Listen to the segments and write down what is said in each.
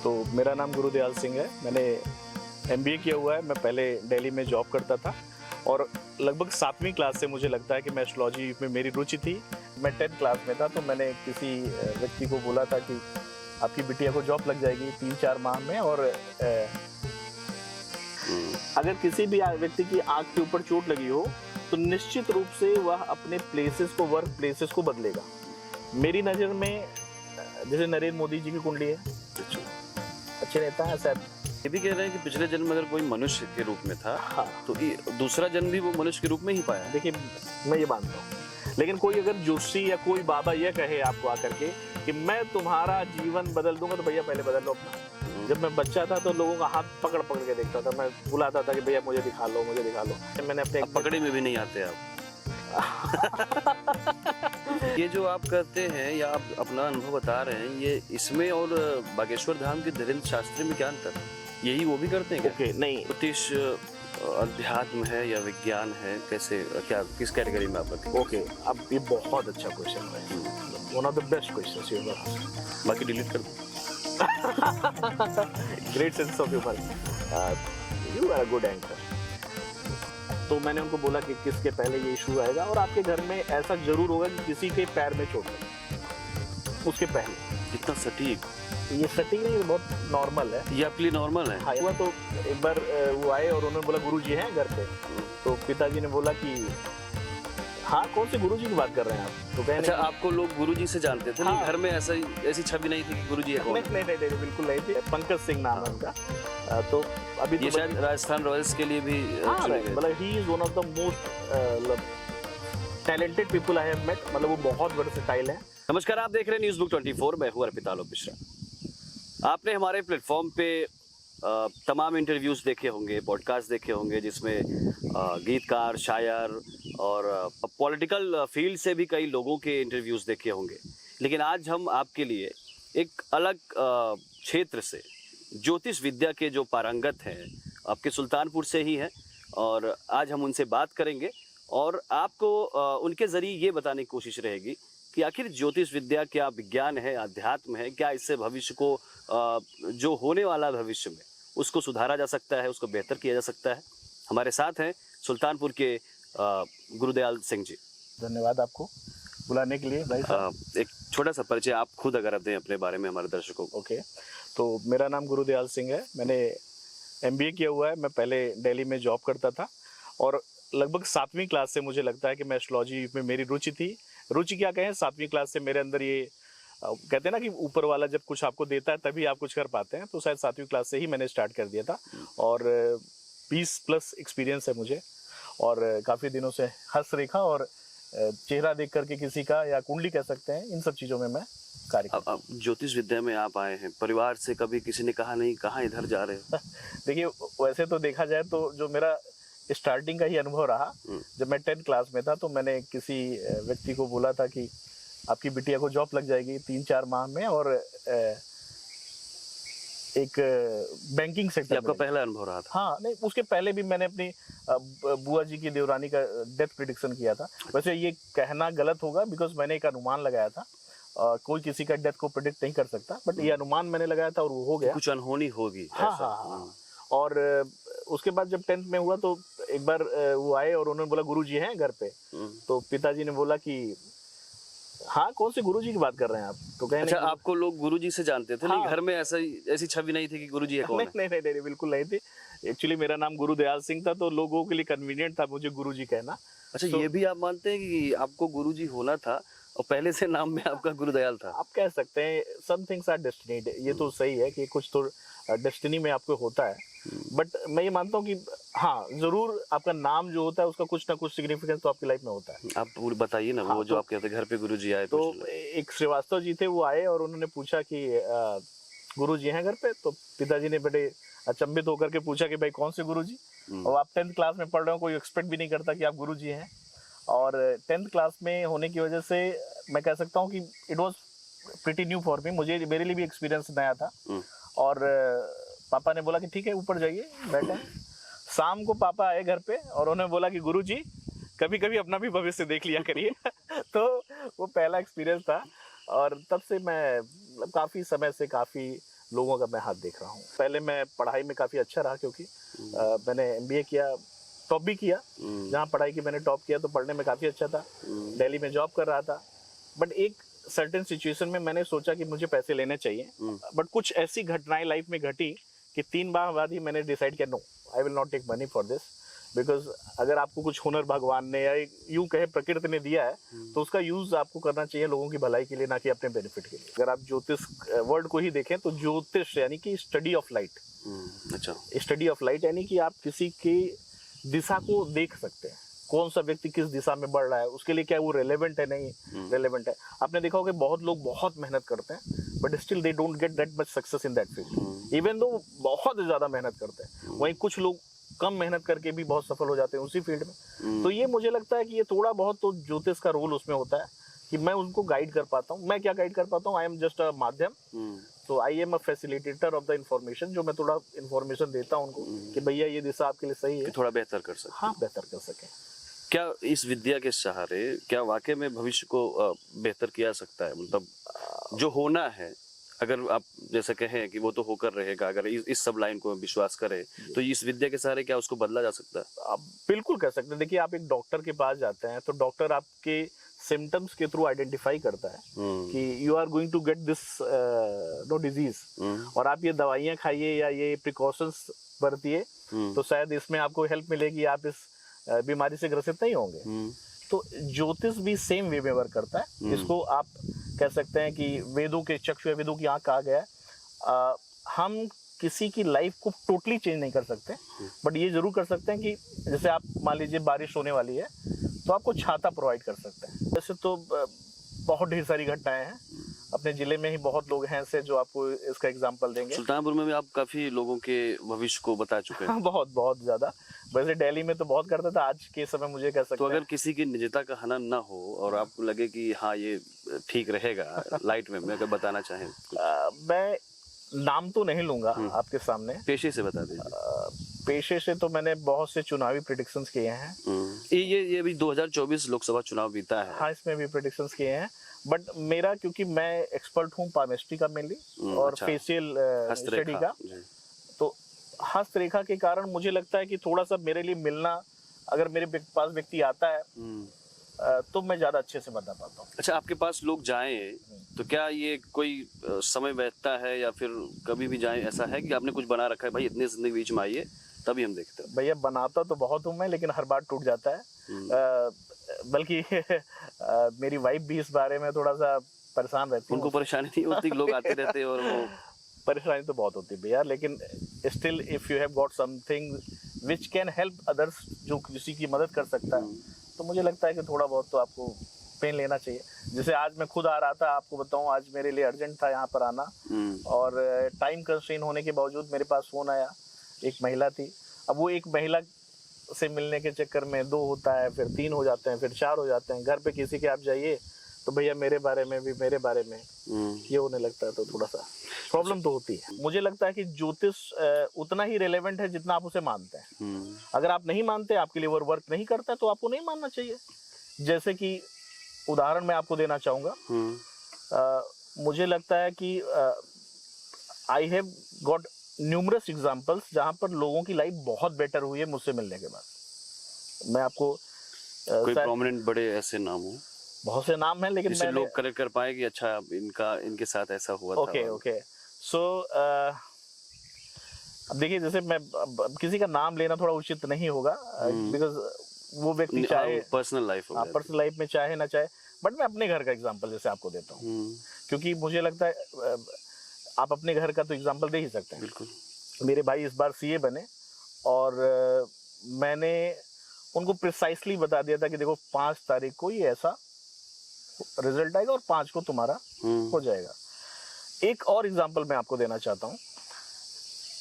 तो मेरा नाम गुरुदयाल सिंह है। मैंने एमबीए किया हुआ है। मैं पहले दिल्ली में जॉब करता था और लगभग 7वीं क्लास से मुझे लगता है कि मैं एस्ट्रोलॉजी में मेरी रुचि थी। मैं 10th क्लास में था तो मैंने किसी व्यक्ति को बोला था कि आपकी बिटिया को जॉब लग जाएगी 3-4 माह में, और अगर किसी भी व्यक्ति की आंख के ऊपर चोट लगी हो तो निश्चित रूप से वह अपने प्लेसेस को, वर्क प्लेसेस को बदलेगा। मेरी नज़र में जैसे नरेंद्र मोदी जी की कुंडली है, अच्छे नेता है शायद। ये भी कह रहे हैं कि पिछले जन्म अगर कोई मनुष्य के रूप में था, हाँ, तो दूसरा जन्म भी वो मनुष्य के रूप में ही पाया। देखिए मैं ये मानता हूँ, लेकिन कोई अगर जोशी या कोई बाबा ये कहे आपको आकर के कि मैं तुम्हारा जीवन बदल दूंगा, तो भैया पहले बदल लो अपना। जब मैं बच्चा था तो लोगों का हाथ पकड़ पकड़ के देखता था, मैं बुलाता था कि भैया मुझे दिखा लो, मुझे दिखा लो। मैंने अपने पकड़े में भी नहीं आते आप। ये जो आप करते हैं या आप अपना अनुभव बता रहे हैं, ये इसमें और बागेश्वर धाम के धीरेन्द्र शास्त्री में क्या अंतर है? यही वो भी करते हैं क्या? ओके, नहीं, ज्योतिष अध्यात्म है या विज्ञान है, कैसे, क्या किस कैटेगरी में आप रखते हैं? ओके, अब ये बहुत अच्छा क्वेश्चन है, one of the best questions you ever asked. बाकी डिलीट कर दो। Great sense of humour, you are a good anchor. तो मैंने उनको बोला कि किसके पहले ये इशू आएगा, और आपके घर में ऐसा जरूर होगा कि किसी के पैर में चोट है उसके पहले। इतना सटीक? ये सटीक नहीं, बहुत नॉर्मल है। ये आपके लिए नॉर्मल है? हाँ, हुआ तो एक बार वो आए और उन्होंने बोला गुरुजी हैं घर पे। तो पिताजी ने बोला कि हाँ, कौन से गुरुजी की बात कर रहे हैं आप? तो अच्छा, आपको लोग गुरुजी से जानते थे? हाँ। नहीं, घर में ऐसी छवि नहीं थी कि गुरुजी है कौन? नहीं, बिल्कुल नहीं थी। पंकज सिंह नाम है उनका। तो अभी ये तो शायद राजस्थान रॉयल्स के लिए भी चुने गए। मतलब he is one of the most talented people I have met. मतलब वो बहुत वर्सेटाइल है। नमस्कार, आप देख रहे हैं न्यूज़ बुक 24। मैं हूं अर्पित आलोक मिश्रा। आपने हमारे प्लेटफॉर्म पे तमाम इंटरव्यूज देखे होंगे, पॉडकास्ट देखे होंगे, जिसमें गीतकार, शायर और पॉलिटिकल फील्ड से भी कई लोगों के इंटरव्यूज देखे होंगे। लेकिन आज हम आपके लिए एक अलग क्षेत्र से, ज्योतिष विद्या के जो पारंगत हैं, आपके सुल्तानपुर से ही हैं, और आज हम उनसे बात करेंगे और आपको उनके ज़रिए ये बताने की कोशिश रहेगी कि आखिर ज्योतिष विद्या क्या विज्ञान है, अध्यात्म है, क्या इससे भविष्य को, जो होने वाला भविष्य में, उसको सुधारा जा सकता है, उसको बेहतर किया जा सकता है। हमारे साथ हैं सुल्तानपुर के गुरुदयाल सिंह जी। धन्यवाद आपको बुलाने के लिए भाई साहब। एक छोटा सा परिचय आप खुद अगर दें अपने बारे में हमारे दर्शकों को। ओके, तो मेरा नाम गुरुदयाल सिंह है। मैंने एमबीए किया हुआ है। मैं पहले दिल्ली में जॉब करता था और लगभग 7वीं क्लास से मुझे लगता है कि मैं एस्ट्रोलॉजी में मेरी रुचि थी। रुचि क्या कहें, 7वीं क्लास से मेरे अंदर ये कहते हैं ना कि ऊपर वाला जब कुछ आपको देता है तभी आप कुछ कर पाते हैं। तो शायद 7वीं क्लास से ही मैंने स्टार्ट कर दिया था और 20+ एक्सपीरियंस है मुझे, और काफ़ी दिनों से हंस रेखा और चेहरा देख करके किसी का, या कुंडली कह सकते हैं, इन सब चीज़ों में मैं कार्य करता हूँ। ज्योतिष विद्या में आप आए हैं, परिवार से कभी किसी ने कहा नहीं, कहाँ इधर जा रहे हो? देखिए, वैसे तो देखा जाए तो जो मेरा स्टार्टिंग का ही अनुभव रहा, जब मैं 10th क्लास में था तो मैंने किसी व्यक्ति को बोला था कि आपकी बिटिया को जॉब लग जाएगी 3-4 माह में, और एक बैंकिंग सेक्टर। आपका पहला अनुभव रहा था? हाँ, नहीं, उसके पहले भी मैंने अपनी बुआ जी की देवरानी का डेथ प्रिडिक्शन किया था। वैसे ये कहना गलत होगा, बिकॉज मैंने एक अनुमान लगाया था। कोई किसी का डेथ को प्रिडिक्ट नहीं कर सकता, बट ये अनुमान मैंने लगाया था और वो हो गया। कुछ अनहोनी होगी। हाँ। और उसके बाद जब 10th में हुआ तो एक बार वो आए और उन्होंने बोला गुरुजी हैं घर पे। तो पिताजी ने बोला कि हाँ, कौन से गुरुजी की बात कर रहे हैं आप? तो कहे अच्छा, आपको लोग गुरुजी से जानते थे? हाँ। नहीं, घर में ऐसी छवि नहीं थी कि गुरुजी है कौन है? नहीं, बिल्कुल नहीं थी। एक्चुअली मेरा नाम गुरुदयाल सिंह था, तो लोगों के लिए कन्वीनियंट था मुझे गुरुजी कहना। अच्छा, ये भी आप मानते हैं कि आपको गुरुजी होना था और पहले से नाम में आपका गुरुदयाल था? आप कह सकते हैं, सम थिंग्स आर डेस्टिनीड। ये तो सही है कि कुछ तो डेस्टिनी में आपको होता है, बट मैं ये मानता हूँ कि हाँ, जरूर आपका नाम जो होता है उसका कुछ ना कुछ सिग्निफिकेंस तो आपकी लाइफ में होता है। आप बताइए ना। हाँ, वो जो आप कहते घर पे गुरुजी आए, तो एक श्रीवास्तव जी थे, वो आए और उन्होंने पूछा कि गुरुजी हैं घर पे? तो पिताजी ने बड़े अचंभित होकर के पूछा कि भाई कौन से गुरुजी? और आप 10th क्लास में पढ़ रहे हो, कोई एक्सपेक्ट भी नहीं करता कि आप गुरुजी हैं। और 10th क्लास में होने की वजह से मैं कह सकता हूँ कि it was pretty new for me. मेरे लिए भी एक्सपीरियंस नया था। और पापा ने बोला कि ठीक है, ऊपर जाइए, बैठे। शाम को पापा आए घर पे और उन्होंने बोला कि गुरुजी कभी कभी अपना भी भविष्य देख लिया करिए। तो वो पहला एक्सपीरियंस था, और तब से मैं काफ़ी समय से काफ़ी लोगों का मैं हाथ देख रहा हूँ। पहले मैं पढ़ाई में काफ़ी अच्छा रहा, क्योंकि मैंने MBA किया, टॉप भी किया। जहाँ पढ़ाई की मैंने टॉप किया तो पढ़ने में काफ़ी अच्छा था। दिल्ली में जॉब कर रहा था, बट एक सर्टेन सिचुएशन में मैंने सोचा कि मुझे पैसे लेने चाहिए। बट कुछ ऐसी घटनाएं लाइफ में घटी कि 3 बार बाद ही मैंने डिसाइड किया, no, I will not take money for this. Because अगर आपको कुछ हुनर भगवान ने या यूं कहे प्रकृति ने दिया है, तो उसका यूज आपको करना चाहिए लोगों की भलाई के लिए, ना कि अपने बेनिफिट के लिए। अगर आप ज्योतिष वर्ड को ही देखें तो ज्योतिष यानी कि स्टडी ऑफ लाइट। अच्छा, स्टडी ऑफ लाइट यानी कि आप किसी की दिशा को देख सकते हैं, कौन सा व्यक्ति किस दिशा में बढ़ रहा है, उसके लिए क्या वो रेलेवेंट है, नहीं रेलेवेंट है। आपने देखा होगा बहुत लोग बहुत मेहनत करते हैं, but still they don't get that much success in that field, even though बहुत ज्यादा मेहनत करते हैं। वहीं कुछ लोग कम मेहनत करके भी बहुत सफल हो जाते हैं उसी फील्ड में। तो ये मुझे लगता है कि ये थोड़ा बहुत तो ज्योतिष का रोल उसमें होता है कि मैं उनको गाइड कर पाता हूँ। मैं क्या गाइड कर पाता हूँ, आई एम जस्ट अ माध्यम। तो I am a facilitator of the information, जो मैं थोड़ा इंफॉर्मेशन देता हूँ उनको कि भैया ये दिशा आपके लिए सही है, थोड़ा बेहतर कर सके। हाँ, बेहतर कर सके। क्या इस विद्या के सहारे क्या वाकई में भविष्य को बेहतर किया जा सकता है? मतलब जो होना है, अगर आप जैसे कहें कि वो तो होकर रहेगा, अगर इस सब लाइन को विश्वास करें, तो इस विद्या के सहारे क्या उसको बदला जा सकता है? आप बिल्कुल कर सकते हैं। देखिए, आप एक डॉक्टर के पास जाते हैं तो डॉक्टर आपके सिम्टम्स के थ्रू आइडेंटिफाई करता है कि you are going to get this no disease, और आप ये दवाइयाँ खाइए या ये प्रिकॉशंस बरतिए तो शायद इसमें आपको हेल्प मिलेगी, आप इस बीमारी से ग्रसित नहीं होंगे। तो ज्योतिष भी सेम वे में वर्क करता है, जिसको आप कह सकते हैं कि वेदों के चक्षु या वेदों की आंख कहा गया है। हम किसी की लाइफ को टोटली चेंज नहीं कर सकते, बट ये जरूर कर सकते हैं कि जैसे आप मान लीजिए बारिश होने वाली है तो आपको छाता प्रोवाइड कर सकते हैं। वैसे तो बहुत ढेर सारी घटनाएं हैं, अपने जिले में ही बहुत लोग हैं ऐसे जो आपको इसका एग्जांपल देंगे। सुल्तानपुर में भी आप काफी लोगों के भविष्य को बता चुके हैं। बहुत बहुत ज्यादा। वैसे दिल्ली में तो बहुत करता था, आज के समय मुझे कह सकते तो अगर किसी की निजता का हनन ना हो और आपको लगे कि हाँ ये ठीक रहेगा, लाइट में मैं अगर बताना चाहें मैं नाम तो नहीं लूंगा आपके सामने, पेशे से बता दीजिए। पेशे से तो मैंने बहुत से चुनावी प्रेडिक्शंस किए हैं। ये भी 2024 लोकसभा चुनाव बीता है। हाँ, इसमें भी प्रेडिक्शंस किए हैं, बट मेरा क्योंकि मैं एक्सपर्ट हूँ पामेस्ट्री का मेनली और अच्छा, फेशियल स्टडी का, तो हस्तरेखा के कारण मुझे लगता है कि थोड़ा सा मेरे लिए मिलना, अगर मेरे पास व्यक्ति आता है तो मैं ज्यादा अच्छे से बता पाता हूँ। अच्छा, आपके पास लोग जाएं तो क्या ये कोई समय बैठता है या फिर कभी भी जाएं, ऐसा है कि आपने कुछ बना रखा है, भाई इतने जिंदगी बीच में आइए तभी हम देखते हैं? भैया बनाता तो बहुत हूँ मैं, लेकिन हर बार टूट जाता है। बल्कि मेरी वाइफ भी इस बारे में थोड़ा सा परेशान रहती है। उनको परेशानी नहीं होती? लोग आते रहते हैं और वो परेशानी तो बहुत होती है भैया, लेकिन still if you have got something which can help others, जो किसी की मदद कर सकता है, तो मुझे लगता है कि थोड़ा बहुत तो आपको पेन लेना चाहिए। जैसे आज मैं खुद आ रहा था, आपको बताऊं, आज मेरे लिए अर्जेंट था यहाँ पर आना, और टाइम कंस्ट्रेन होने के बावजूद मेरे पास फोन आया, एक महिला थी। अब वो एक महिला से मिलने के चक्कर में 2 होता है, फिर 3 हो जाते हैं, फिर 4 हो जाते हैं। घर पे किसी के आप जाइए तो भैया मेरे बारे में भी, मेरे बारे में ये होने लगता है, तो थोड़ा सा प्रॉब्लम तो होती है। मुझे लगता है कि ज्योतिष उतना ही रेलेवेंट है जितना आप उसे मानते हैं। अगर आप नहीं मानते, आपके लिए वो वर्क नहीं करता, तो आपको नहीं मानना चाहिए। जैसे कि उदाहरण मैं आपको देना चाहूंगा, मुझे लगता है कि I have got numerous examples जहां पर लोगों की लाइफ बहुत बेटर हुई है मुझसे मिलने के बाद। मैं आपको कोई प्रोमिनेंट बड़े ऐसे नाम हो? बहुत से नाम हैं, लेकिन मैंने लोग करेक्ट कर पाए कि अच्छा इनके साथ ऐसा हुआ था। ओके सो अब देखिए, जैसे मैं किसी का नाम लेना थोड़ा उचित नहीं होगा, बिकॉज वो व्यक्ति चाहे पर्सनल लाइफ में चाहे ना चाहे, बट मैं अपने घर का एग्जांपल जैसे आपको देता हूँ, क्योंकि मुझे लगता है आप अपने घर का तो एग्जांपल दे ही सकते हैं। बिल्कुल। मेरे भाई इस बार CA बने, और मैंने उनको प्रिसाइसली बता दिया था कि देखो 5 तारीख को ये ऐसा रिजल्ट आएगा और 5 को तुम्हारा हो जाएगा। एक और एग्जांपल मैं आपको देना चाहता हूँ।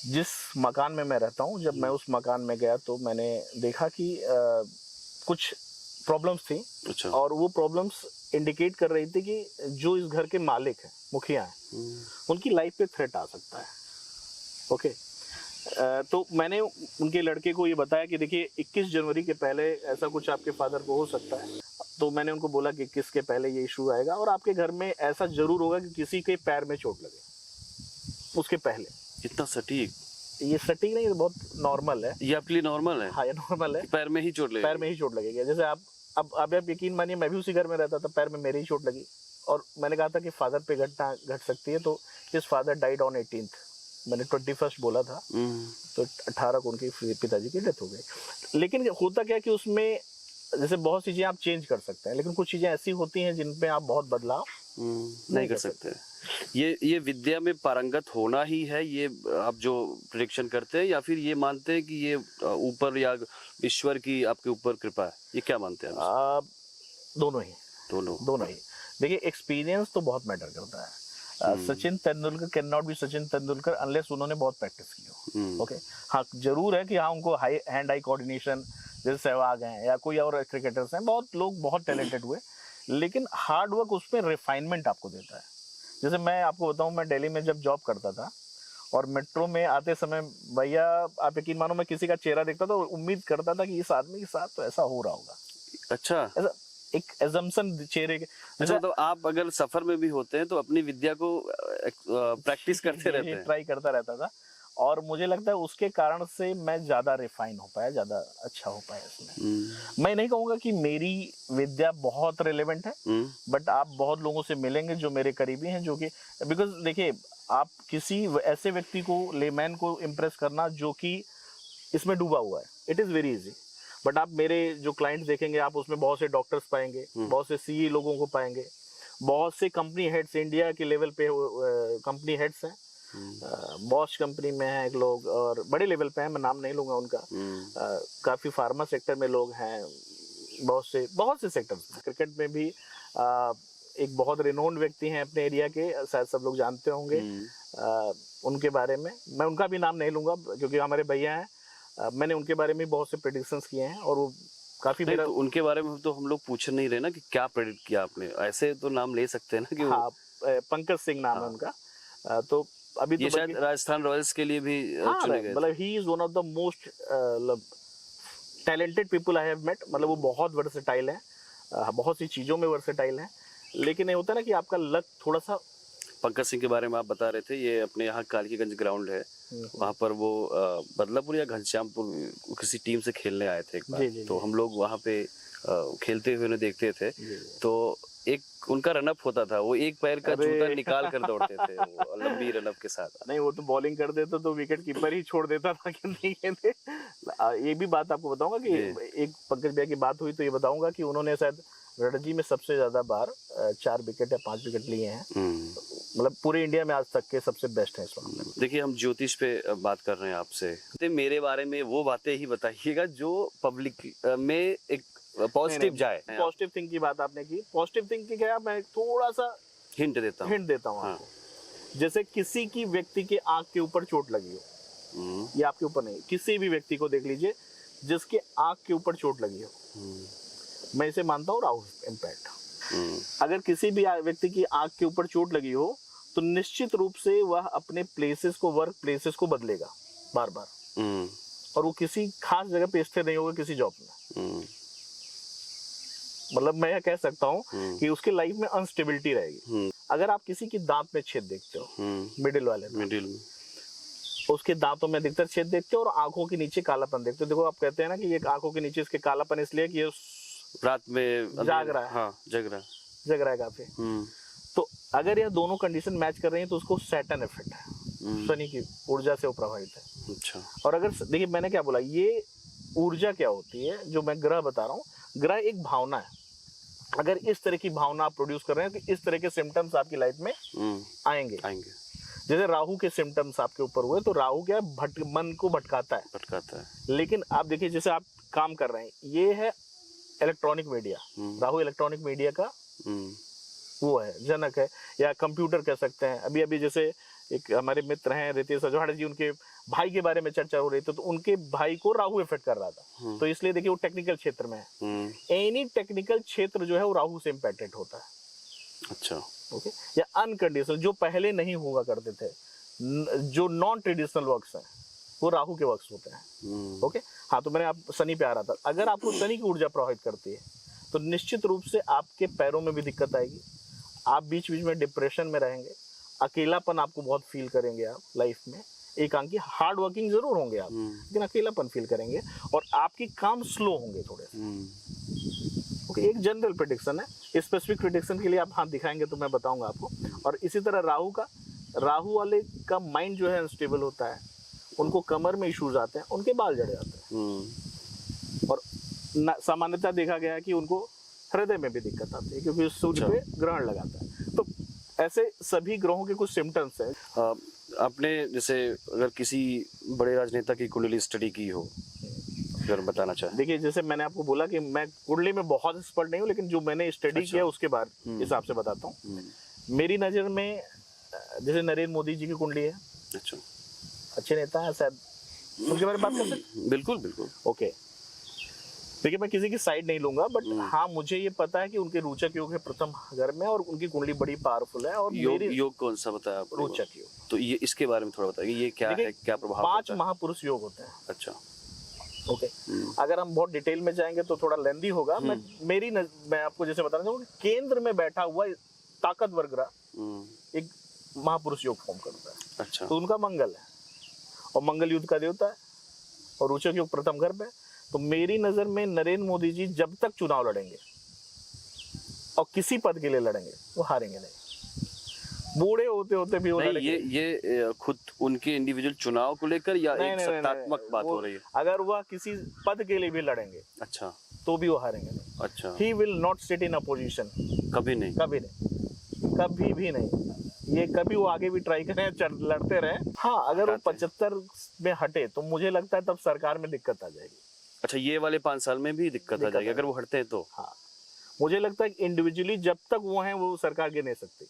जिस मकान में मैं रहता हूँ, जब मैं उस मकान में गया तो मैंने देखा कि कुछ प्रॉब्लम्स थी। अच्छा। और वो प्रॉब्लम्स इंडिकेट कर रही थी कि जो इस घर के मालिक हैं, मुखिया हैं, उनकी लाइफ पे थ्रेट आ सकता है। ओके, तो मैंने उनके लड़के को ये बताया कि देखिए 21 जनवरी के पहले ऐसा कुछ आपके फादर को हो सकता है। तो मैंने उनको बोला कि 21 के पहले ये इशू आएगा और आपके घर में ऐसा जरूर होगा कि किसी के पैर में चोट लगे। उसके पहले। इतना सटीक? ये सटीक नहीं, बहुत नॉर्मल है। ये आपके लिए नॉर्मल है? हाँ, ये नॉर्मल है। पैर में ही चोट लगी? पैर में ही चोट लगेगी। जैसे आप यकीन मानिए, मैं भी उसी घर में रहता था, पैर में मेरी ही चोट लगी। और मैंने कहा था कि फादर पे घटना घट सकती है, तो his father died on 18th, मैंने 21st बोला था, तो 18 को उनके पिताजी की डेथ हो गई। लेकिन होता क्या कि उसमें जैसे बहुत सी चीजें आप चेंज कर सकते हैं, लेकिन कुछ चीजें ऐसी होती हैं जिन पे आप बहुत बदलाव नहीं कर सकते। ये विद्या में पारंगत होना ही है, ये आप जो प्रेडिक्शन करते हैं, या फिर ये मानते हैं कि ये ऊपर या ईश्वर की आपके ऊपर कृपा है? ये क्या मानते हैं आप? दोनों ही। दोनों ही। देखिए, एक्सपीरियंस तो बहुत मैटर करता है। Sachin Tendulkar can not be Sachin Tendulkar unless उन्होंने बहुत प्रैक्टिस की हो। ओके, हाँ जरूर है कि हाँ उनको हैंड आई कोऑर्डिनेशन, जैसे सहवाग हैं या कोई और क्रिकेटर्स हैं, बहुत लोग बहुत टैलेंटेड हुए, लेकिन हार्ड वर्क उसमें रिफाइनमेंट आपको देता है। जैसे मैं आपको बताऊं, मैं दिल्ली में जब जॉब करता था और मेट्रो में आते समय, भैया आप यकीन मानो, मैं किसी का चेहरा देखता था, उम्मीद करता था कि इस आदमी के साथ तो ऐसा हो रहा होगा। अच्छा, ऐसा एक एजम्पशन चेहरे के। अच्छा, तो आप अगर सफर में भी होते हैं तो अपनी विद्या को प्रैक्टिस करते रहते हैं? ट्राई करता रहता था, और मुझे लगता है उसके कारण से मैं ज्यादा रिफाइन हो पाया, ज्यादा अच्छा हो पाया इसमें। मैं नहीं कहूंगा कि मेरी विद्या बहुत रिलेवेंट है, बट आप बहुत लोगों से मिलेंगे जो मेरे करीबी हैं, जो कि बिकॉज देखिए, आप किसी ऐसे व्यक्ति को, लेमैन को इम्प्रेस करना जो कि इसमें डूबा हुआ है, it is very easy. But आप मेरे जो क्लाइंट देखेंगे, आप उसमें बहुत से डॉक्टर्स पाएंगे, बहुत से सीई लोगों को पाएंगे, बहुत से कंपनी हेड्स, इंडिया के लेवल पे कंपनी हेड्स हैं, बॉश कंपनी में है एक लोग, और बड़े लेवल पे हैं, मैं नाम नहीं लूंगा उनका। काफी फार्मा सेक्टर में लोग हैं, बहुत से सेक्टर्स में। क्रिकेट में भी एक बहुत रिनोन्ड व्यक्ति हैं अपने एरिया के, शायद सब लोग जानते होंगे उनके बारे में। मैं उनका भी नाम नहीं लूंगा क्योंकि हमारे भैया हैं। मैंने उनके बारे में बहुत से प्रेडिक्शंस किए हैं, और वो काफी मेरा। तो उनके बारे में तो हम लोग पूछ नहीं रहे ना कि क्या प्रेडिक्ट किया आपने, ऐसे तो नाम ले सकते हैं ना कि हाँ, पंकज सिंह नाम है उनका। तो अभी ये तो शायद राजस्थान रॉयल्स के लिए भी चुने गए। मतलब he is one of the most talented people I have met. मतलब वो बहुत वर्सेटाइल है, बहुत सी चीजों में वर्सेटाइल है, लेकिन ये होता है ना कि आपका लक थोड़ा सा। पंकज सिंह के बारे में आप बता रहे थे, ये अपने यहाँ कालीगंज ग्राउंड है, वहाँ पर वो बदलापुर या घनश्यामपुर किसी टीम से खेलने आए थे एक बार। तो हम लोग वहाँ पे खेलते हुए उन्हें देखते थे, तो एक उनका रनअप होता था, वो एक पैर का जूता निकाल कर दौड़ते थे वो लंबी रनअप के साथ। नहीं, वो तो बॉलिंग कर देता तो विकेट कीपर ही छोड़ देता था कि नहीं कहते। ये भी बात आपको बताऊंगा कि एक पंकज भैया की बात हुई तो ये बताऊंगा कि उन्होंने शायद रणजी में सबसे ज्यादा बार 4 विकेट या 5 विकेट लिए हैं, मतलब पूरे इंडिया में आज तक के सबसे बेस्ट है इस मामले में। देखिए, हम ज्योतिष पे बात कर रहे हैं आपसे, तो मेरे बारे में वो बातें ही बताइएगा जो पब्लिक में एक पॉजिटिव जाए। पॉजिटिव थिंक की बात आपने की, पॉजिटिव थिंक की क्या, मैं थोड़ा सा हिंट देता हूँ आपको। जैसे किसी की व्यक्ति के आंख के ऊपर चोट लगी हो, ये आपके ऊपर नहीं, किसी भी व्यक्ति को देख लीजिए जिसके आंख के ऊपर चोट लगी हो, मैं इसे मानता हूँ राहु इम्पैक्ट। अगर किसी भी व्यक्ति की आंख के ऊपर चोट लगी हो तो निश्चित रूप से वह अपने प्लेसेस को, वर्क प्लेसेस को बदलेगा बार बार, और वो किसी खास जगह पे स्थिर नहीं होगा किसी जॉब में। मतलब मैं यह कह सकता हूँ कि उसकी लाइफ में अनस्टेबिलिटी रहेगी। अगर आप किसी की दांत में छेद देखते हो, मिडिल में उसके दांतों में अधिकतर छेद देखते हो, और आंखों के नीचे कालापन देखते हो। देखो, आप कहते हैं ना कि ये आंखों के नीचे इसके कालापन इसलिए कि ये रात में जाग रहा है। हाँ, जग रहा है काफी। तो अगर यह दोनों कंडीशन मैच कर रही है तो उसको सैटर्न इफेक्ट है, शनि की ऊर्जा से वो प्रभावित है। अच्छा। और अगर देखिए, मैंने क्या बोला, ये ऊर्जा क्या होती है जो मैं ग्रह बता रहा हूँ, ग्रह एक भावना है। अगर इस तरह की भावना आप प्रोड्यूस कर रहे हैं तो इस तरह के सिम्टम्स आपकी लाइफ में आएंगे। जैसे राहु के सिम्टम्स आपके ऊपर हुए, तो राहु क्या मन को भटकाता है। लेकिन आप देखिए, जैसे आप काम कर रहे हैं, ये है electronic media, Rahu electronic media का वो है, जनक है, या कंप्यूटर कह सकते हैं। अभी अभी जैसे एक हमारे मित्र हैं रितेश अजवाड़ा जी, उनके भाई के बारे में चर्चा हो रही थी, तो उनके भाई को राहु इफेक्ट कर रहा था, तो इसलिए देखिए वो टेक्निकल क्षेत्र में है। एनी टेक्निकल क्षेत्र जो है वो राहु से इम्पैक्टेड होता है। अच्छा, ओके। या अनकंडीशनल, जो पहले नहीं हुआ करते थे, जो नॉन ट्रेडिशनल वर्क्स हैं, वो राहु के वर्क्स होते हैं। ओके। हाँ, तो मैंने आप शनि पे आ रहा था। अगर आपको शनि की ऊर्जा प्रभावित करती है तो निश्चित रूप से आपके पैरों में भी दिक्कत आएगी, आप बीच बीच में डिप्रेशन में रहेंगे, अकेलापन आपको बहुत फील करेंगे आप लाइफ में। एकांकी, हार्ड वर्किंग जरूर होंगे आप, लेकिन अकेलापन फील करेंगे और आपकी काम स्लो होंगे थोड़े से। ओके, एक जनरल प्रेडिक्शन है, स्पेसिफिक प्रेडिक्शन के लिए आप हाथ दिखाएंगे तो मैं बताऊंगा आपको। और इसी तरह राहु वाले का माइंड जो है अनस्टेबल होता है, उनको कमर में इश्यूज आते हैं, उनके बाल जड़े आते हैं। और सामान्यतः देखा गया है कि उनको हृदय में भी दिक्कत आती है, क्योंकि सूर्य पे ग्रहण लगाता है। तो ऐसे सभी ग्रहों के कुछ सिम्टम्स हैं। आपने जैसे अगर किसी बड़े राजनेता की कुंडली स्टडी की हो, अगर बताना चाहें। देखिए, जैसे मैंने आपको बोला कि मैं कुंडली में बहुत एक्सपर्ट नहीं हूँ, लेकिन जो मैंने स्टडी किया उसके बाद हिसाब से बताता हूँ। मेरी नज़र में जैसे नरेंद्र मोदी जी की कुंडली है। अच्छा, अच्छे नेता है, शायद उनके बारे में बात कर सकते हैं? बिल्कुल बिल्कुल। ओके, देखिए मैं किसी की साइड नहीं लूंगा, बट हाँ मुझे ये पता है कि उनके रोचक योग है प्रथम घर में, और उनकी कुंडली बड़ी पावरफुल है। और योग कौन सा बताया आपने? रोचक योग। तो ये इसके बारे में थोड़ा बताइए, ये क्या है, क्या प्रभाव? 5 महापुरुष योग होते हैं। अच्छा, ओके। अगर हम बहुत डिटेल में जाएंगे तो थोड़ा लेंदी होगा। मैं आपको जैसे बताना चाहूँगा, केंद्र में बैठा हुआ ताकतवर ग्रह एक महापुरुष योग फॉर्म करता है। अच्छा, तो उनका मंगल है, और मंगल युद्ध का देवता है, और रोचक योग प्रथम घर पे। तो मेरी नजर में नरेंद्र मोदी जी जब तक चुनाव लड़ेंगे और किसी पद के लिए लड़ेंगे, वो हारेंगे नहीं। बूढ़े होते होते भी वो लड़ेंगे। ये खुद उनके इंडिविजुअल चुनाव को लेकर या एक सत्तात्मक बात हो रही है? अगर वह किसी पद के लिए भी लड़ेंगे, अच्छा, तो भी वो हारेंगे नहीं। अच्छा, he will not sit in opposition. कभी नहीं, कभी नहीं, कभी भी नहीं। ये कभी वो आगे भी ट्राई करें, लड़ते रहे। हाँ, अगर वो 75 में हटे तो मुझे लगता है तब सरकार में दिक्कत आ जाएगी। अच्छा, ये वाले 5 साल में भी दिक्कत आ जाएगी अगर वो हटते हैं तो? हाँ, मुझे लगता है कि इंडिविजुअली जब तक वो हैं वो सरकार गिर नहीं सकती,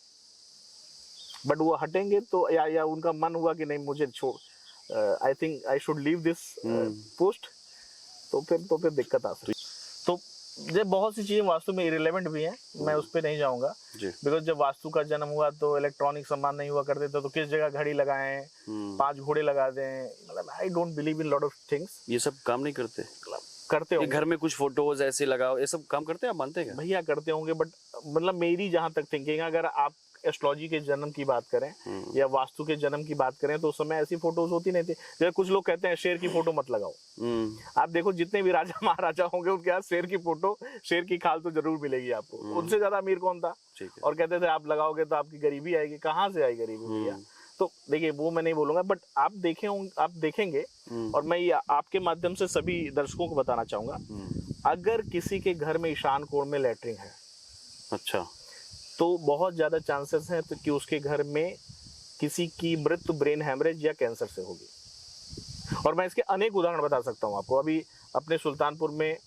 बट वो हटेंगे तो या उनका मन हुआ कि नहीं मुझे छोड़, I think I should leave this post, तो फिर दिक्कत आ सकती। तो ये बहुत सी चीजें वास्तु में इरेलेवेंट भी हैं, मैं उस पर नहीं जाऊंगा, बिकॉज जब वास्तु का जन्म हुआ तो इलेक्ट्रॉनिक सामान नहीं हुआ करते थे, तो किस जगह घड़ी लगाएं, 5 घोड़े लगा दें, मतलब I don't believe in lot of things. ये सब काम नहीं करते हो घर में कुछ फोटोज ऐसे लगाओ, ये सब काम करते हैं? आप मानते हैं? भैया करते होंगे, बट मतलब मेरी जहां तक थिंकिंग, अगर आप एस्ट्रोलॉजी के जन्म की बात करें या वास्तु के जन्म की बात करें तो उस समय ऐसी फोटोज होती नहीं थी। जैसे कुछ लोग कहते हैं शेर की फोटो मत लगाओ, आप देखो जितने भी राजा महाराजा होंगे उनके यहाँ शेर की फोटो, शेर की खाल तो जरूर मिलेगी आपको। उनसे ज्यादा अमीर कौन था? और कहते थे आप लगाओगे तो आपकी गरीबी आएगी। कहाँ से आई गरीबी भैया? तो देखिए, वो मैं नहीं बोलूंगा, बट आप देखेंगे, और मैं ये आपके माध्यम से सभी दर्शकों को बताना चाहूंगा, अगर किसी के घर में ईशान कोण में लैट्रिन है, अच्छा, तो बहुत ज्यादा चांसेस हैं तो कि उसके घर में किसी की मृत्यु ब्रेन हैमरेज या कैंसर से होगी। और मैं इसके अनेक उदाहरण बता सकता हूँ आपको। अभी अपने सुल्तानपुर में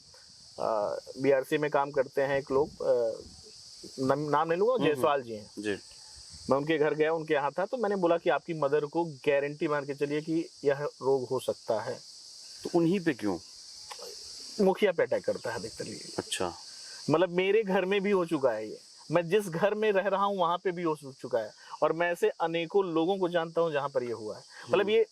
बीआरसी में काम करते हैं एक लोग, नाम नहीं लूंगा, जायसवाल जी हैं जी। मैं उनके घर गया, उनके यहाँ था, तो मैंने बोला कि आपकी मदर को गारंटी मान के चलिए कि यह रोग हो सकता है। तो उन्हीं पे क्यों? मुखिया पे अटैक करता है अधिकतर ये। अच्छा, मतलब मेरे घर में भी हो चुका है ये, मैं जिस घर में रह रहा हूँ वहां पे भी हो चुका है, और मैं ऐसे अनेकों लोगों को जानता हूँ जहां पर ये हुआ है। मतलब ये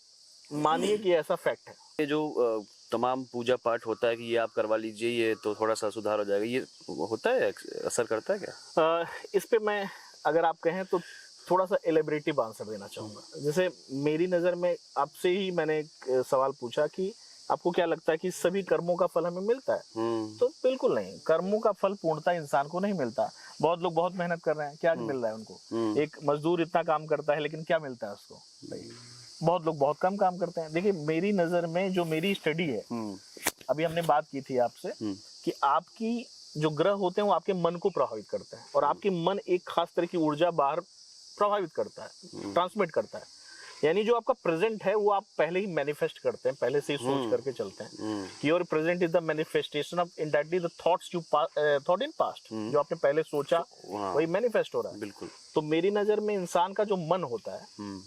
मानिए कि ऐसा फैक्ट है। ये जो तमाम पूजा पाठ होता है कि ये आप करवा लीजिए, ये तो थोड़ा सा सुधार हो जाएगा, ये होता है, असर करता है क्या? इस पे मैं अगर आप कहें तो थोड़ा सा एलिब्रेटिव आंसर देना चाहूंगा। जैसे मेरी नजर में आपसे ही मैंने एक सवाल पूछा कि आपको क्या लगता है कि सभी कर्मों का फल हमें मिलता है? तो बिल्कुल नहीं, कर्मों का फल पूर्णतः इंसान को नहीं मिलता। बहुत लोग बहुत मेहनत कर रहे हैं, क्या मिल रहा है उनको? एक मजदूर इतना काम करता है लेकिन क्या मिलता है उसको? बहुत लोग बहुत कम काम करते हैं। देखिए, मेरी नजर में जो मेरी स्टडी है, अभी हमने बात की थी आपसे कि आपकी जो ग्रह होते हैं वो आपके मन को प्रभावित करते हैं, और आपके मन एक खास तरह की ऊर्जा बाहर प्रभावित करता है, ट्रांसमिट करता है। यानी जो आपका प्रेजेंट है वो आप पहले ही मैनिफेस्ट करते हैं, पहले से ही सोच करके चलते हैं कि your present is the manifestation of indirectly the thoughts you thought in past. जो आपने पहले सोचा वही मैनिफेस्ट हो रहा है। बिल्कुल। तो मेरी नजर में इंसान का जो मन होता है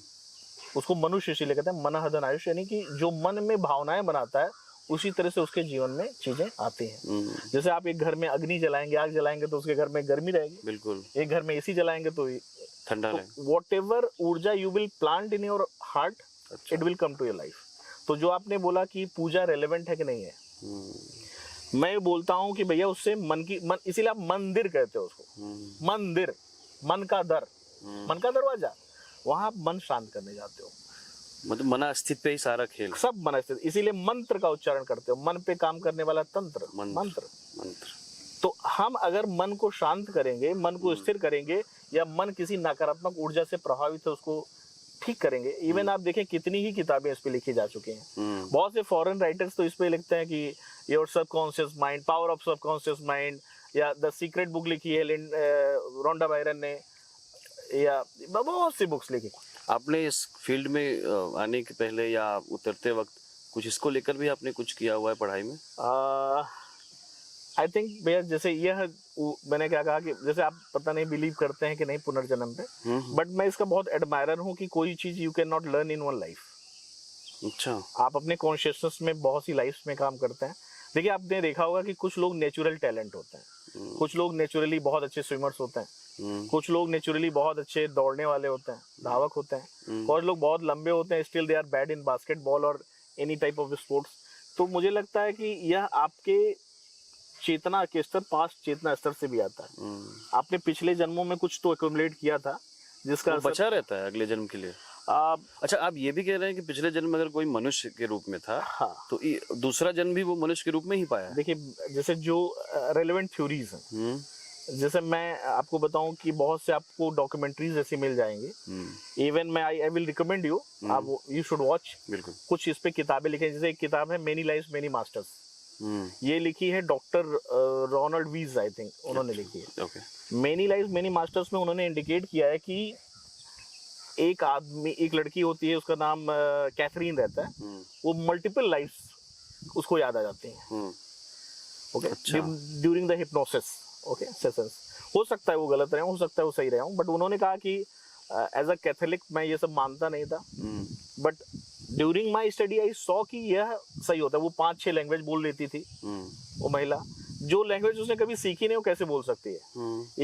उसको मनुष्य कहते हैं, मन हदन आयुष, यानी कि जो मन में भावनाएं बनाता है उसी तरह से उसके जीवन में चीजें आती हैं। जैसे आप एक घर में अग्नि जलाएंगे, आग जलाएंगे तो उसके घर में गर्मी रहेगी। बिल्कुल। एक घर में एसी जलाएंगे तो ठंडा रहेगा। व्हाटएवर ऊर्जा you will plant in your heart, it will come to your life. तो जो आपने बोला कि पूजा रेलेवेंट है कि नहीं है, मैं बोलता हूं कि भैया उससे मन इसीलिए आप मंदिर कहते हो उसको, मंदिर, मन का दरवाजा। वहां आप मन शांत करने जाते हो। मतलब मन अस्तित्व पे ही सारा खेल। सब मन स्थित, इसीलिए मंत्र का उच्चारण करते हो, मन पे काम करने वाला तंत्र, मंत्र। मंत्र। तो हम अगर मन को शांत करेंगे, मन को स्थिर करेंगे, या मन किसी नकारात्मक ऊर्जा से प्रभावित है उसको ठीक करेंगे। इवन आप देखें कितनी ही किताबें इस पे लिखी जा चुकी हैं। बहुत से फॉरेन राइटर्स तो इस पे लिखते हैं कि your subconscious mind, power of subconscious mind, या द सीक्रेट बुक लिखी है रोंडा बायरन ने, या बहुत सी बुक्स लिखी। आपने इस फील्ड में आने के पहले या उतरते वक्त कुछ इसको लेकर भी आपने कुछ किया हुआ है पढ़ाई में? आई थिंक भैया, जैसे यह मैंने क्या कहा कि जैसे आप पता नहीं बिलीव करते हैं कि नहीं पुनर्जन्म पे, बट मैं इसका बहुत एडमायरर हूँ कि कोई चीज you can not learn in one life. अच्छा। आप अपने कॉन्शियसनेस में बहुत सी लाइफ में काम करते हैं। देखिए, आपने देखा होगा कि कुछ लोग नेचुरल टैलेंट होते हैं, कुछ लोग नेचुरली बहुत अच्छे स्विमर्स होते हैं, कुछ लोग नेचुरली बहुत अच्छे दौड़ने वाले होते हैं, धावक होते हैं, कुछ लोग बहुत लंबे होते हैं, still they are bad in basketball और एनी टाइप ऑफ स्पोर्ट्स। तो मुझे लगता है कि यह आपके चेतना के स्तर, पास्ट चेतना स्तर से भी आता है। आपने पिछले जन्मों में कुछ तो एक्युमुलेट किया था जिसका बचा रहता है अगले जन्म के लिए। अच्छा, आप ये भी कह रहे हैं कि पिछले जन्म में अगर कोई मनुष्य के रूप में था, हाँ, तो दूसरा जन्म भी वो मनुष्य के रूप में ही पाया। देखिए, जैसे जो रेलेवेंट थ्योरीज हैं, जैसे मैं आपको बताऊं कि बहुत से आपको डॉक्यूमेंट्रीज ऐसी मिल जाएंगी। इवन मैं आई विल रिकमेंड यू, आप यू शुड वॉच। बिल्कुल। कुछ इस पे किताबें लिखी हैं, जैसे एक किताब है मेनी लाइव्स मेनी मास्टर्स, ये लिखी है डॉक्टर रोनाल्ड वीज, आई थिंक उन्होंने लिखी है। Okay. Many lives many masters में उन्होंने इंडिकेट किया है कि एक आदमी, एक लड़की होती है, उसका नाम कैथरीन रहता है, वो मल्टीपल लाइफ्स उसको याद आ जाती हैं। Okay, during the hypnosis, okay, sessions. हो सकता है वो गलत रहे, हो सकता है वो सही रहे, बट उन्होंने कहा कि एज अ कैथोलिक मैं ये सब मानता नहीं था, but during my study I saw कि यह सही होता है। वो 5-6 लैंग्वेज बोल लेती थी वो महिला। जो लैंग्वेज उसने कभी सीखी नहीं, वो कैसे बोल सकती है?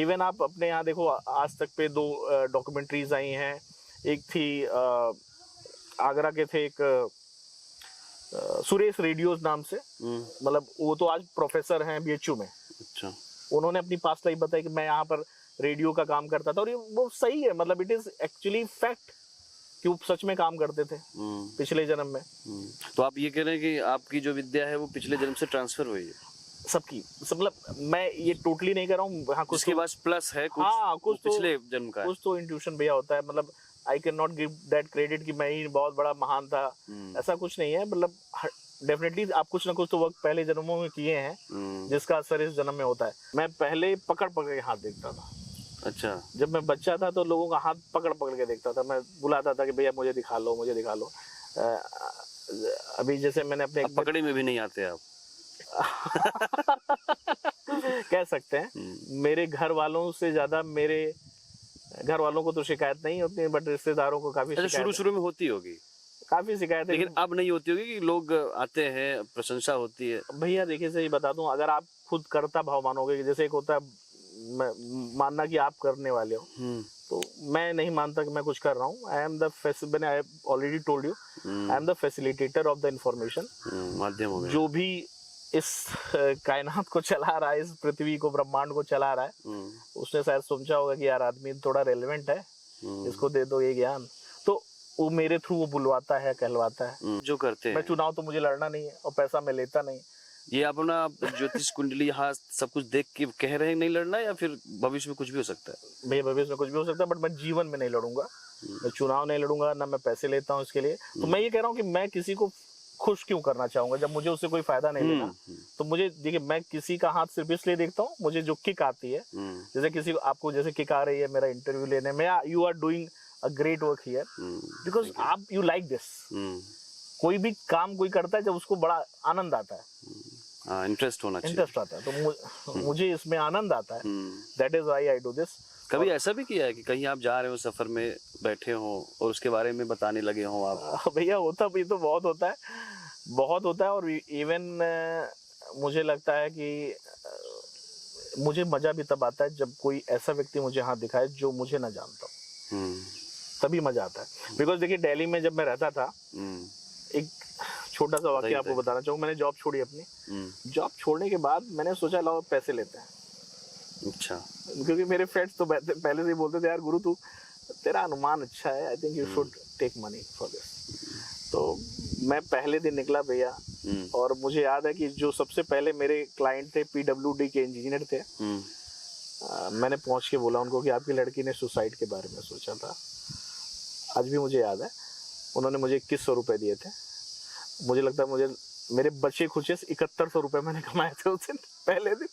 इवन आप अपने यहाँ देखो, आज तक पे 2 डॉक्यूमेंट्रीज आई हैं। एक थी आगरा के थे, एक सुरेश रेडियोज नाम से, मतलब वो तो आज प्रोफेसर हैं बीएचयू में। अच्छा। उन्होंने अपनी पास्ट लाइफ बताई कि मैं यहाँ पर रेडियो का काम करता था, और ये वो सही है, मतलब इट इज एक्चुअली फैक्ट कि वो सच में काम करते थे पिछले जन्म में। तो आप ये कह रहे हैं कि आपकी जो विद्या है वो पिछले जन्म से ट्रांसफर हुई है? सबकी, मतलब मैं ये टोटली नहीं कर रहा हूँ। हाँ, कुछ के पास प्लस है, कुछ हाँ, कुछ तो पिछले जन्म का है। कुछ तो इंट्यूशन भैया होता है, मतलब I can not give that credit कि मैं ही बहुत बड़ा महान था, ऐसा कुछ नहीं है। मतलब डेफिनेटली आप कुछ ना कुछ तो वर्क पहले जन्मों में किए हैं जिसका असर इस जन्म में होता है। मैं पहले पकड़ पकड़ के हाथ देखता था। अच्छा। जब मैं बच्चा था तो लोगों का हाथ पकड़ पकड़ के देखता था, मैं बुलाता था कि भैया मुझे दिखा लो, मुझे दिखा लो। अभी जैसे मैंने अपने पकड़ी में भी नहीं आते आप। कह सकते हैं। मेरे घर वालों से ज्यादा मेरे घर वालों को तो शिकायत नहीं होती है, बट रिश्तेदारों को काफी शिकायत शुरू में होती होगी, काफी शिकायत है। लेकिन अब नहीं होती होगी कि लोग आते हैं, प्रशंसा होती है। भैया देखिए, सही बता दूं, अगर आप खुद कर्ता भाव मानोगे, कि जैसे एक होता है मानना कि आप करने वाले हो, तो मैं नहीं मानता कि मैं कुछ कर रहा हूँ। I am the I already told you, I am the facilitator of the information. माध्यम हो गया। जो भी इस कायनात को चला रहा है, इस पृथ्वी को, ब्रह्मांड को चला रहा है, उसने शायद सोचा होगा कि यार आदमी थोड़ा रेलेवेंट है, इसको दे दो ये ज्ञान, तो वो मेरे थ्रू वो बुलवाता है, कहलवाता है। जो करते हैं। मैं चुनाव तो मुझे लड़ना नहीं है, और पैसा मैं लेता नहीं। ये अपना ज्योतिष कुंडली यहाँ सब कुछ देख के कह रहे हैं नहीं लड़ना, या फिर भविष्य में कुछ भी हो सकता है? भैया भविष्य में कुछ भी हो सकता है, बट मैं जीवन में नहीं लड़ूंगा। मैं चुनाव नहीं लड़ूंगा, ना मैं पैसे लेता हूँ इसके लिए। तो मैं ये कह रहा हूँ कि मैं किसी को खुश क्यों करना चाहूंगा जब मुझे उससे कोई फायदा नहीं लेना। तो मुझे देखिए, मैं किसी का हाथ सिर्फ इसलिए देखता हूँ, मुझे जो किक आती है, जैसे किसी आपको जैसे किक आ रही है मेरा इंटरव्यू लेने में, you are doing a great work here because आप यू लाइक दिस। कोई भी काम कोई करता है जब उसको बड़ा आनंद आता है, इंटरेस्ट होना चाहिए, इंटरेस्ट आता है, तो मुझे इसमें आनंद आता है। That is why I do this. कभी ऐसा भी किया है कि कहीं आप जा रहे हो, सफर में बैठे हो और उसके बारे में बताने लगे हो आप? भैया होता भी तो बहुत होता है, बहुत होता है। और इवन मुझे लगता है कि मुझे मजा भी तब आता है जब कोई ऐसा व्यक्ति मुझे हाथ दिखाए जो मुझे ना जानता हो, तभी मजा आता है। बिकॉज देखिए, दिल्ली में जब मैं रहता था, एक छोटा सा वाकया आपको बताना चाहूँ। मैंने जॉब छोड़ी अपनी। जॉब छोड़ने के बाद मैंने सोचा लाओ पैसे लेते हैं। अच्छा। क्योंकि मेरे फ्रेंड्स तो पहले से ही बोलते थे, यार गुरु तू तेरा अनुमान अच्छा है, I think you should take money for this. तो मैं पहले दिन निकला भैया, और मुझे याद है कि जो सबसे पहले मेरे क्लाइंट थे PWD के इंजीनियर थे, मैंने पहुंच के बोला उनको कि आपकी लड़की ने सुसाइड के बारे में सोचा था। आज भी मुझे याद है, उन्होंने मुझे 2100 रुपए दिए थे। मुझे लगता है मुझे मेरे बचे खुचे 7100 रुपए मैंने कमाए थे उस दिन पहले दिन।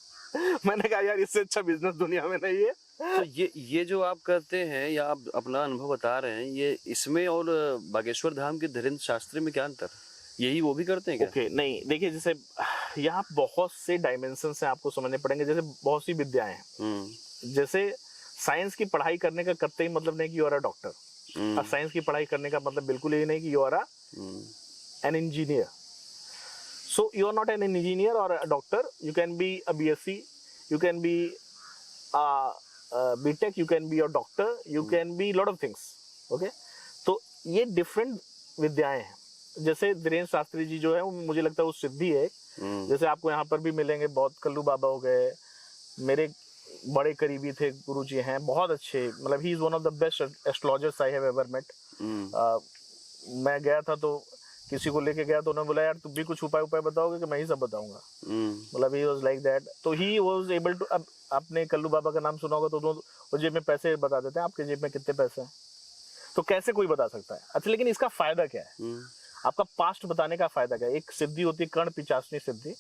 मैंने कहा यार इससे अच्छा बिजनेस दुनिया में नहीं है। तो ये जो आप करते हैं या आप अपना अनुभव बता रहे हैं, ये इसमें और बागेश्वर धाम के धीरेन्द्र शास्त्री में क्या अंतर? यही वो भी करते हैं क्या? ओके, नहीं देखिए, जैसे यहाँ बहुत से डायमेंशन से आपको समझने पड़ेंगे। जैसे बहुत सी विद्याएं हैं, जैसे साइंस की पढ़ाई करने का कतई मतलब नहीं कि यू आर अ डॉक्टर, और साइंस की पढ़ाई करने का मतलब बिल्कुल यही नहीं कि you are an engineer. So you are not an engineer और a doctor, you can be a BSc, you can be BTech, you can be a doctor, you can be lot of things. Okay, तो ये different विद्याएं हैं। जैसे धीरेन्द्र शास्त्री जी जो है वो मुझे लगता है वो सिद्धि है। जैसे आपको यहाँ पर भी मिलेंगे, बहुत कल्लू बाबा हो गए, मेरे बड़े करीबी थे, गुरुजी हैं बहुत अच्छे, मतलब he is one of the best astrologers I have ever met. मैं गया था तो किसी को लेके गया तो उन्होंने बोला यार तुम भी कुछ उपाय बताओगे कि मैं ही सब बताऊंगा। मतलब ही वाज लाइक दैट। तो ही वाज एबल टू, अब आपने कल्लू बाबा का नाम सुना होगा तो वो जेब में पैसे बता देते हैं, आपके जेब में कितने पैसे हैं, तो कैसे कोई बता सकता है। अच्छा, लेकिन इसका फायदा क्या है? आपका पास्ट बताने का फायदा क्या है? एक सिद्धि होती है कर्ण पिचासनी सिद्धि,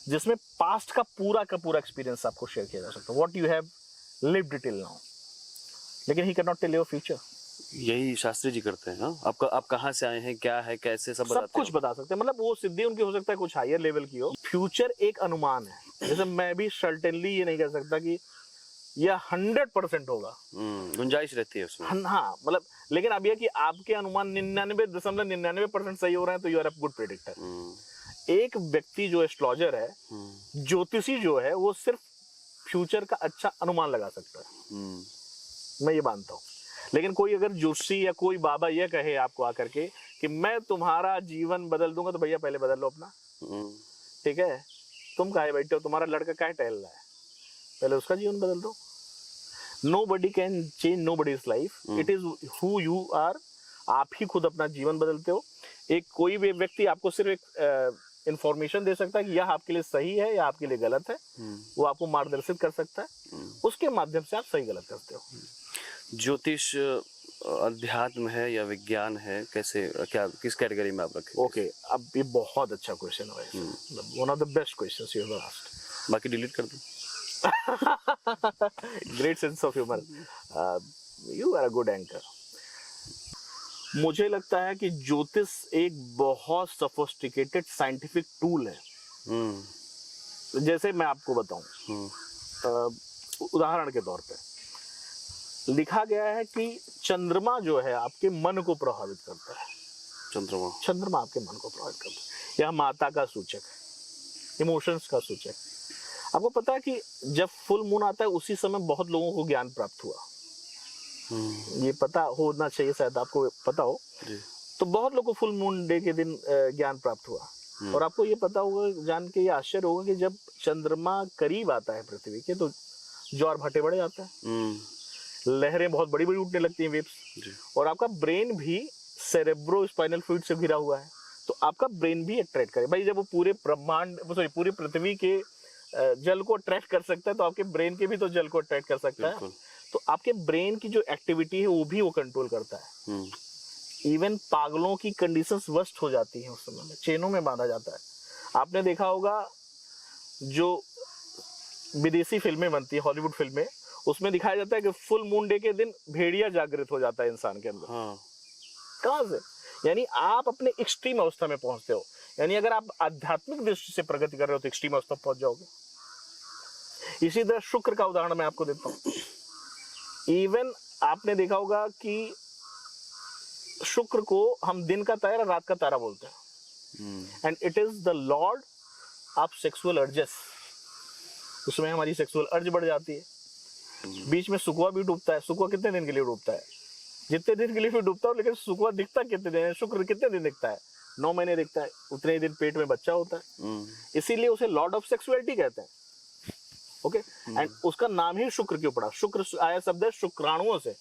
जिसमें पास्ट का पूरा एक्सपीरियंस आपको शेयर किया जा सकता है, what you have lived till now, लेकिन he can not tell your future. यही शास्त्री जी करते हैं। हाँ, आप कहाँ से आए हैं, क्या है, कैसे, सब कुछ बता सकते हैं। मतलब वो सिद्धि उनकी हो सकता है कुछ हायर लेवल की हो। फ्यूचर एक अनुमान है। जैसे मैं भी सर्टेनली ये नहीं कह सकता कि यह 100% होगा, गुंजाइश रहती है उसमें। हाँ, मतलब लेकिन अब यह कि आपके अनुमान 99.99% सही हो रहे हैं तो you are a good predictor. एक व्यक्ति जो एस्ट्रोलॉजर है, ज्योतिषी जो है, वो सिर्फ फ्यूचर का अच्छा अनुमान लगा सकता है, मैं ये मानता हूँ। लेकिन कोई अगर ज्योतिषी या कोई बाबा ये कहे आपको आकर के कि मैं तुम्हारा जीवन बदल दूंगा, तो भैया पहले बदल लो अपना। ठीक है, तुम काहे बैठे हो, तुम्हारा लड़का काहे टहल रहा है, पहले उसका जीवन बदल दो। Nobody can change nobody's life. It is who you are. आप ही खुद अपना जीवन बदलते हो। एक कोई भी व्यक्ति आपको सिर्फ एक इंफॉर्मेशन दे सकता है कि यह आपके लिए सही है या आपके लिए गलत है, वो आपको मार्गदर्शित कर सकता है, उसके माध्यम से आप सही गलत करते हो। ज्योतिष अध्यात्म है या विज्ञान है, कैसे, क्या, किस कैटेगरी में आप रखें? ओके, अब ये बहुत अच्छा क्वेश्चन है, one of the best questions you have asked. बाकी डिलीट कर दूं? Great sense of humour, you are a good anchor. मुझे लगता है कि ज्योतिष एक बहुत सोफिस्टिकेटेड साइंटिफिक टूल है। जैसे मैं आपको बताऊं, उदाहरण के तौर पे लिखा गया है कि चंद्रमा जो है आपके मन को प्रभावित करता है। चंद्रमा आपके मन को प्रभावित करता है। यह माता का सूचक है, इमोशंस का सूचक। आपको पता है कि जब फुल मून आता है उसी समय बहुत लोगों को ज्ञान प्राप्त हुआ। ये पता होना चाहिए, शायद आपको पता हो। तो बहुत लोगों को फुल मून डे के दिन ज्ञान प्राप्त हुआ। और आपको ये पता होगा, जान के ये आश्चर्य होगा कि जब चंद्रमा करीब आता है पृथ्वी के तो ज्वार भाटे बढ़ जाता है, लहरें बहुत बड़ी बड़ी उठने लगती हैं, वेव्स। और आपका ब्रेन भी सेरेब्रो स्पाइनल फ्लूइड से घिरा हुआ है, तो आपका ब्रेन भी अट्रैक्ट करे। भाई जब वो पूरे ब्रह्मांड, सॉरी पूरी पृथ्वी के जल को अट्रैक्ट कर सकता है, तो आपके ब्रेन के भी तो जल को अट्रैक्ट कर सकता है। तो आपके ब्रेन की जो एक्टिविटी है वो भी वो कंट्रोल करता है। इवन पागलों की कंडीशंस वर्स्ट हो जाती हैं उस समय में, चेनों में बांधा जाता है। आपने देखा होगा जो विदेशी फिल्में बनती है, हॉलीवुड फिल्में, उसमें दिखाया जाता है कि फुल मून डे के दिन भेड़िया जागृत हो जाता है इंसान के अंदर। कहां से? यानी आप अपने एक्सट्रीम अवस्था में पहुंचते हो। यानी अगर आप आध्यात्मिक दृष्टि से प्रगति कर रहे हो तो एक्सट्रीम अवस्था पहुंच जाओगे। इसी तरह शुक्र का उदाहरण मैं आपको देता हूं। इवन आपने देखा होगा कि शुक्र को हम दिन का तारा, रात का तारा बोलते हैं, and it is the Lord of sexual urges. उसमें हमारी सेक्सुअल अर्ज बढ़ जाती है। बीच में सुकवा भी डूबता है। सुकवा कितने दिन के लिए डूबता है? जितने दिन के लिए भी डूबता हो, लेकिन सुकवा दिखता कितने दिन है? शुक्र कितने दिन दिखता है? 9 महीने दिखता है। उतने ही दिन पेट में बच्चा होता है, इसीलिए उसे लॉर्ड ऑफ सेक्सुअलिटी कहते हैं। ओके, एंड उसका नाम ही शुक्र क्यों पड़ा? शुक्र आया शब्द है शुक्राणुओं से।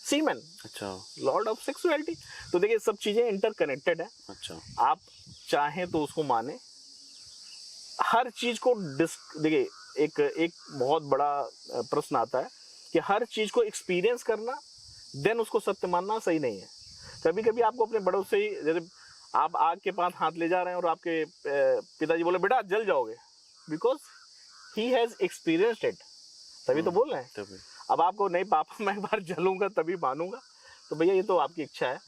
सीमेन, अच्छा लॉर्ड ऑफ सेक्सुअलिटी। तो देखिए सब चीजें इंटरकनेक्टेड है। अच्छा आप चाहें तो उसको माने, हर चीज को देखिए एक बहुत बड़ा प्रश्न आता है कि हर चीज को एक्सपीरियंस करना देन उसको सत्य मानना सही नहीं है। कभी कभी आपको अपने बड़ों से ही, जैसे आप आग के पास हाथ ले जा रहे हैं और आपके पिताजी बोले बेटा जल जाओगे, because he has experienced it, तभी तो बोल रहे हैं। तभी अब आपको नहीं पापा मैं एक बार जलूंगा तभी मानूंगा, तो भैया ये तो आपकी इच्छा है।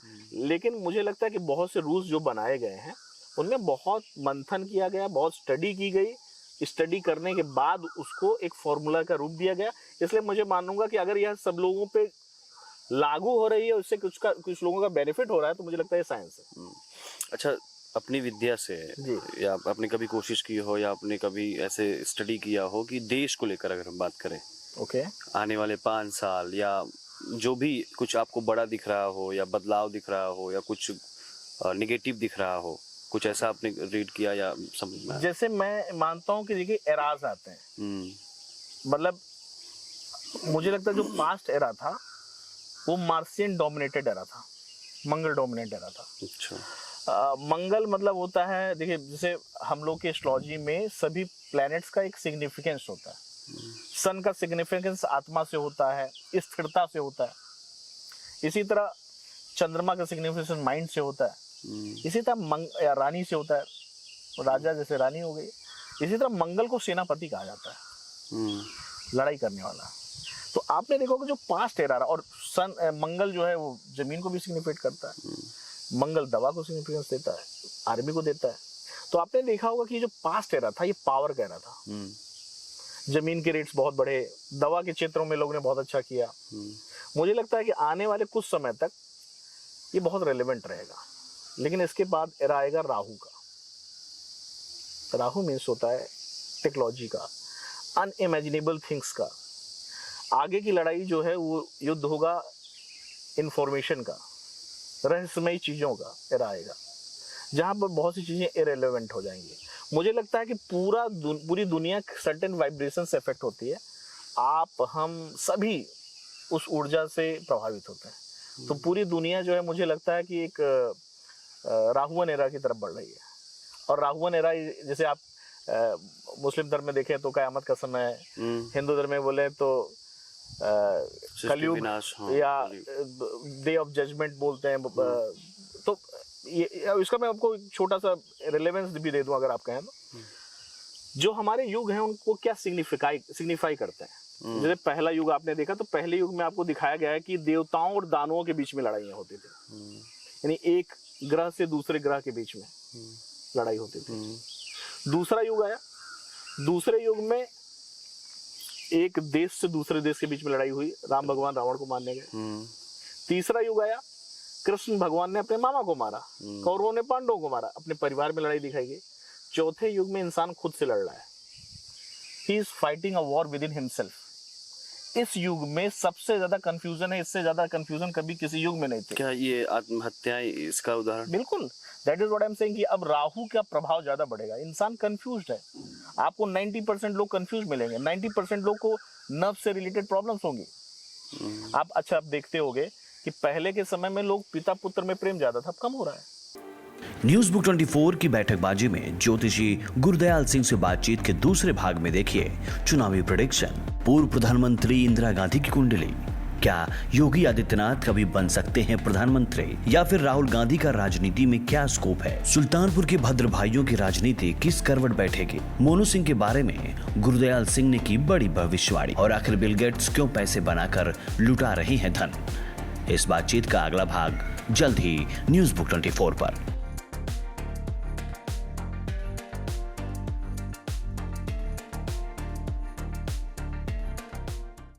लेकिन मुझे लगता है कि बहुत से रूल्स जो बनाए गए हैं उनमें बहुत मंथन किया गया, बहुत स्टडी की गई, स्टडी करने के बाद उसको एक फॉर्मूला का रूप दिया गया। इसलिए मुझे मानूंगा कि अगर यह सब लोगों पे लागू हो रही है, उससे कुछ लोगों का बेनिफिट हो रहा है, तो मुझे लगता है ये साइंस है। अच्छा, अपनी विद्या से या आपने कभी कोशिश की हो या आपने कभी ऐसे स्टडी किया हो कि देश को लेकर अगर हम बात करें, ओके, आने वाले 5 साल या जो भी कुछ आपको बड़ा दिख रहा हो या बदलाव दिख रहा हो या कुछ निगेटिव दिख रहा हो, कुछ ऐसा आपने रीड किया या समझ में? जैसे मैं मानता हूँ कि देखिए एराज आते हैं, मतलब मुझे लगता है जो पास्ट एरा था वो मार्सियन डोमिनेटेड एरा था, मंगल डोमिनेटेड एरा था। अच्छा, मंगल मतलब होता है, देखिए जैसे हम लोग के एस्ट्रोलॉजी में सभी प्लैनेट्स का एक सिग्निफिकेंस होता है। सन का सिग्निफिकेंस आत्मा से होता है, स्थिरता से होता है। इसी तरह चंद्रमा का सिग्निफिकेंस माइंड से होता है। इसी तरह रानी से होता है, राजा जैसे रानी हो गई। इसी तरह मंगल को सेनापति कहा जाता है, लड़ाई करने वाला। तो आपने देखा कि जो पास्ट एरा और सन मंगल जो है वो जमीन को भी सिग्निफिकेट करता है, मंगल दवा को सिग्निफिकेंस देता है, आर्मी को देता है। तो आपने देखा होगा कि जो पास्ट एरा था ये पावर का एरा था। जमीन के रेट्स बहुत बढ़े, दवा के क्षेत्रों में लोगों ने बहुत अच्छा किया। मुझे लगता है कि आने वाले कुछ समय तक ये बहुत रेलेवेंट रहेगा। लेकिन इसके बाद एरा आएगा राहु का। राहु मीन्स होता है टेक्नोलॉजी का, अनइमेजिनेबल थिंग्स का। आगे की लड़ाई जो है वो युद्ध होगा इंफॉर्मेशन का, रहस्यमयी चीजों का एरा आएगा, जहां पर बहुत सी चीजें इरेलेवेंट हो जाएंगी। मुझे लगता है कि पूरी दुनिया सर्टेन वाइब्रेशन से इफेक्ट होती है। आप हम सभी उस ऊर्जा से प्रभावित होते हैं। तो पूरी दुनिया जो है मुझे लगता है कि एक राहुवन एरा की तरफ बढ़ रही है। और राहुवन एरा जैसे आप मुस्लिम धर्म में देखें तो कयामत का समय है, हिंदू धर्म में बोले तो कलयुग या डे ऑफ जजमेंट बोलते हैं। तो इसका मैं आपको छोटा सा रिलेवेंस भी दे दूं अगर आप कहें तो, जो हमारे युग हैं उनको क्या सिग्निफाई करते हैं। जैसे पहला युग आपने देखा तो पहले युग में आपको दिखाया गया है कि देवताओं और दानवों के बीच में लड़ाइयां होती थी, यानी एक ग्रह से दूसरे ग्रह के बीच में लड़ाई होती थी। दूसरा युग आया, दूसरे युग में एक देश से दूसरे देश के बीच में लड़ाई हुई, राम भगवान रावण को मारने गए। तीसरा युग आया, कृष्ण भगवान ने अपने मामा को मारा, कौरवों ने पांडवों को मारा, अपने परिवार में लड़ाई दिखाई गई। चौथे युग में इंसान खुद से लड़ रहा है, he is fighting a war with in himself. इस युग में सबसे ज्यादा कंफ्यूजन है, इससे ज्यादा कंफ्यूजन कभी किसी युग में नहीं थी। क्या ये आत्महत्याएं इसका उदाहरण? बिल्कुल, that is what I am saying कि अब राहु का प्रभाव ज्यादा बढ़ेगा। इंसान कंफ्यूज्ड है, आपको 90% लोग कंफ्यूज मिलेंगे, 90% लोग को नर्व से रिलेटेड प्रॉब्लम्स होंगी। आप देखते होंगे कि पहले के समय में लोग पिता पुत्र में प्रेम ज्यादा था, अब कम हो रहा है। न्यूज बुक 24 की बैठकबाजी में ज्योतिषी गुरदयाल सिंह से बातचीत के दूसरे भाग में देखिए चुनावी प्रेडिक्शन, पूर्व प्रधानमंत्री इंदिरा गांधी की कुंडली, क्या योगी आदित्यनाथ कभी बन सकते हैं प्रधानमंत्री, या फिर राहुल गांधी का राजनीति में क्या स्कोप है, सुल्तानपुर के भद्र भाइयों की राजनीति किस करवट बैठेगी, मोनू सिंह के बारे में गुरदयाल सिंह ने की बड़ी भविष्यवाणी, और आखिर बिल गेट्स क्यों पैसे बनाकर लुटा रहे हैं धन। इस बातचीत का अगला भाग जल्द ही न्यूज बुक 24 पर।